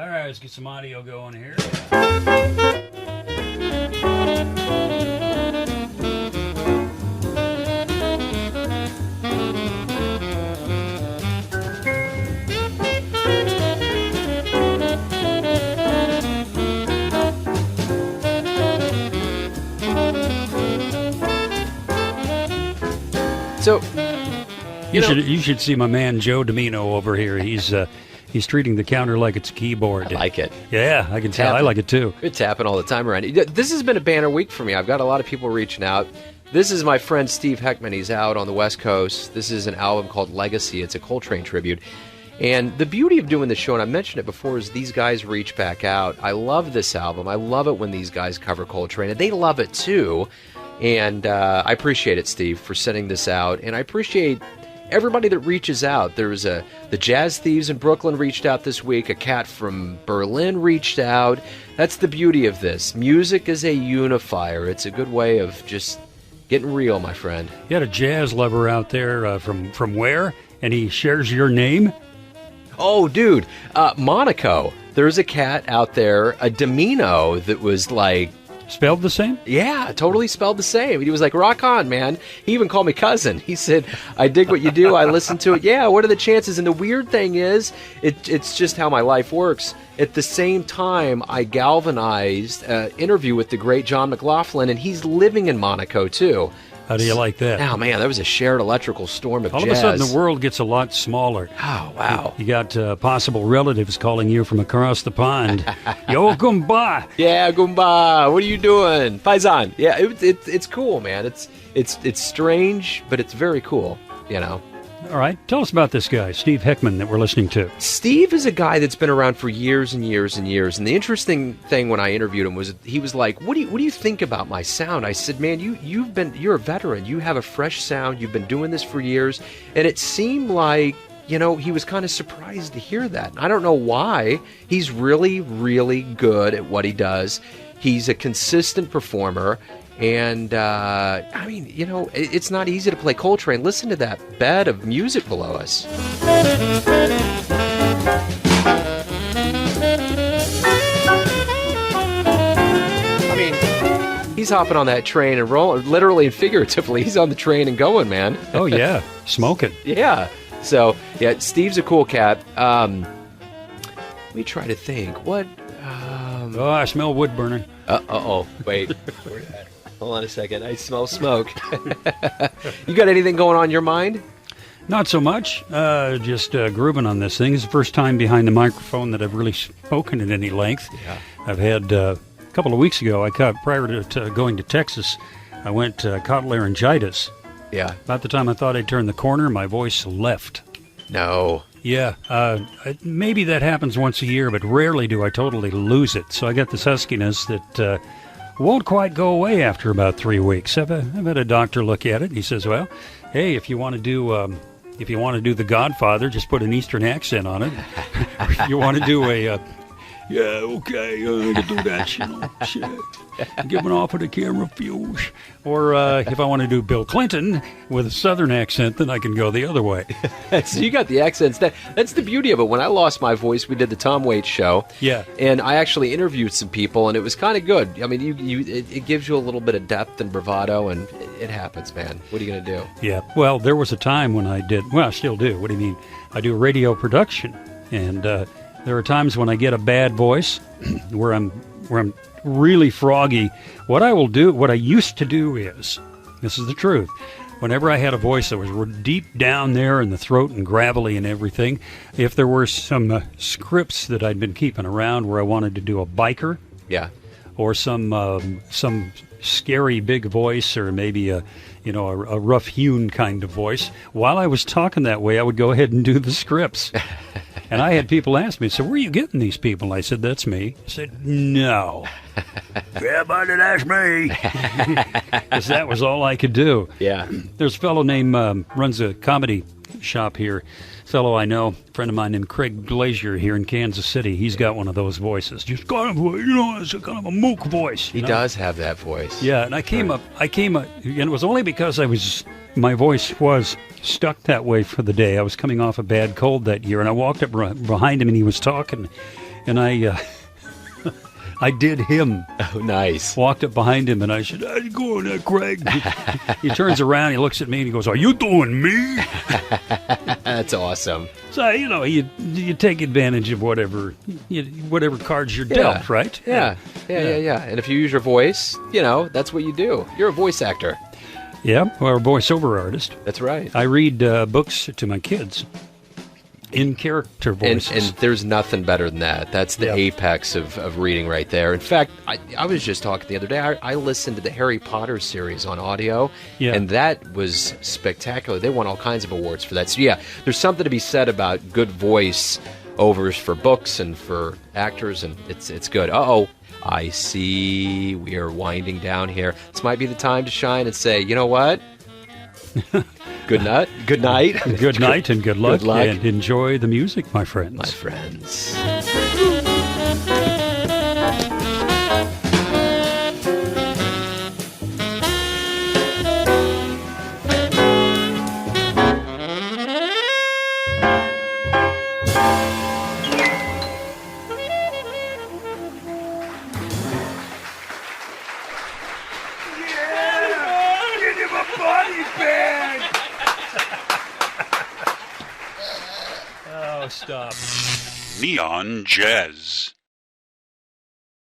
All right, let's get some audio going here. So, you should see my man Joe Dimino over here. He's treating the counter like it's a keyboard. I like it. Yeah, I can tell. I like it too. It's tapping all the time around. This has been a banner week for me. I've got a lot of people reaching out. This is my friend Steve Heckman. He's out on the West Coast. This is an album called Legacy. It's a Coltrane tribute. And the beauty of doing the show, and I mentioned it before, is these guys reach back out. I love this album. I love it when these guys cover Coltrane, and they love it too. And I appreciate it, Steve, for sending this out. And I appreciate everybody that reaches out. There was the Jazz Thieves in Brooklyn reached out this week. A cat from Berlin reached out. That's the beauty of this. Music is a unifier. It's a good way of just getting real, my friend. You had a jazz lover out there from where? And he shares your name? Oh, dude, Monaco. There's a cat out there, a Dimino, that was like... Spelled the same? Yeah, totally spelled the same. He was like, rock on, man. He even called me cousin. He said, I dig what you do. I listen to it. Yeah, what are the chances? And the weird thing is, it's just how my life works. At the same time, I galvanized an interview with the great John McLaughlin, and he's living in Monaco, too. How do you like that? Oh, man, that was a shared electrical storm of jazz. All of a sudden, the world gets a lot smaller. Oh, wow. You got possible relatives calling you from across the pond. Yo, Gumba! Yeah, Gumba! What are you doing? Paisan! Yeah, it's cool, man. It's strange, but it's very cool, you know. All right. Tell us about this guy, Steve Heckman, that we're listening to. Steve is a guy that's been around for years and years and years. And the interesting thing when I interviewed him was he was like, what do you think about my sound? I said, man, you're a veteran. You have a fresh sound. You've been doing this for years. And it seemed like, you know, he was kind of surprised to hear that. I don't know why. He's really, really good at what he does. He's a consistent performer. And, I mean, you know, it's not easy to play Coltrane. Listen to that bed of music below us. I mean, he's hopping on that train and rolling, literally and figuratively. He's on the train and going, man. Oh, yeah. Smoking. Yeah. So, yeah, Steve's a cool cat. Let me try to think. What? Oh, I smell wood burning. Uh-oh. Wait. Hold on a second. I smell smoke. You got anything going on in your mind? Not so much. Just grooving on this thing. It's the first time behind the microphone that I've really spoken at any length. Yeah. I've had a couple of weeks ago, prior to going to Texas, I caught laryngitis. Yeah. About the time I thought I'd turn the corner, my voice left. No. Yeah. Maybe that happens once a year, but rarely do I totally lose it. So I got this huskiness that... won't quite go away after about 3 weeks. I've had a doctor look at it. And he says, "Well, hey, if you want to do The Godfather, just put an Eastern accent on it. Or if you want to do I can do that, you know, shit. Giving off of the camera fuse. Or if I want to do Bill Clinton with a Southern accent, then I can go the other way." So you got the accents. That's the beauty of it. When I lost my voice, we did the Tom Waits show. Yeah. And I actually interviewed some people, and it was kind of good. I mean, it gives you a little bit of depth and bravado, and it happens, man. What are you going to do? Yeah. Well, there was a time when I still do. What do you mean? I do radio production, and there are times when I get a bad voice where I'm really froggy. What I used to do is, this is the truth, whenever I had a voice that was deep down there in the throat and gravelly and everything, if there were some scripts that I'd been keeping around where I wanted to do a biker, Yeah. or some scary big voice, or maybe a rough-hewn kind of voice, while I was talking that way, I would go ahead and do the scripts. And I had people ask me, so where are you getting these people? I said, that's me. I said, no. Yeah, buddy, that's me. Because that was all I could do. Yeah. There's a fellow named, runs a comedy shop here, fellow I know, a friend of mine named Craig Glazier here in Kansas City. He's got one of those voices. Just kind of, it's a kind of a mook voice. He does have that voice. Yeah, and I came up, and it was only because my voice was stuck that way for the day. I was coming off a bad cold that year, and I walked up behind him, and he was talking, and I I did him. Oh, nice. Walked up behind him, and I said, "How's it going, Craig?" He turns around, he looks at me, and he goes, "Are you doing me?" That's awesome. So, you take advantage of whatever cards you're dealt, right? Yeah. And if you use your voice, that's what you do. You're a voice actor. Yeah, or a voiceover artist. That's right. I read books to my kids in character voices. And there's nothing better than that. That's the apex of reading right there. In fact, I was just talking the other day. I listened to the Harry Potter series on audio, and that was spectacular. They won all kinds of awards for that. So, there's something to be said about good voice overs for books and for actors, and it's good. Uh-oh. I see we are winding down here. This might be the time to shine and say, you know what? Good night. Good night. Good night and good luck. Good luck. And enjoy the music, my friends. My friends. Oh, stop. Neon Jazz.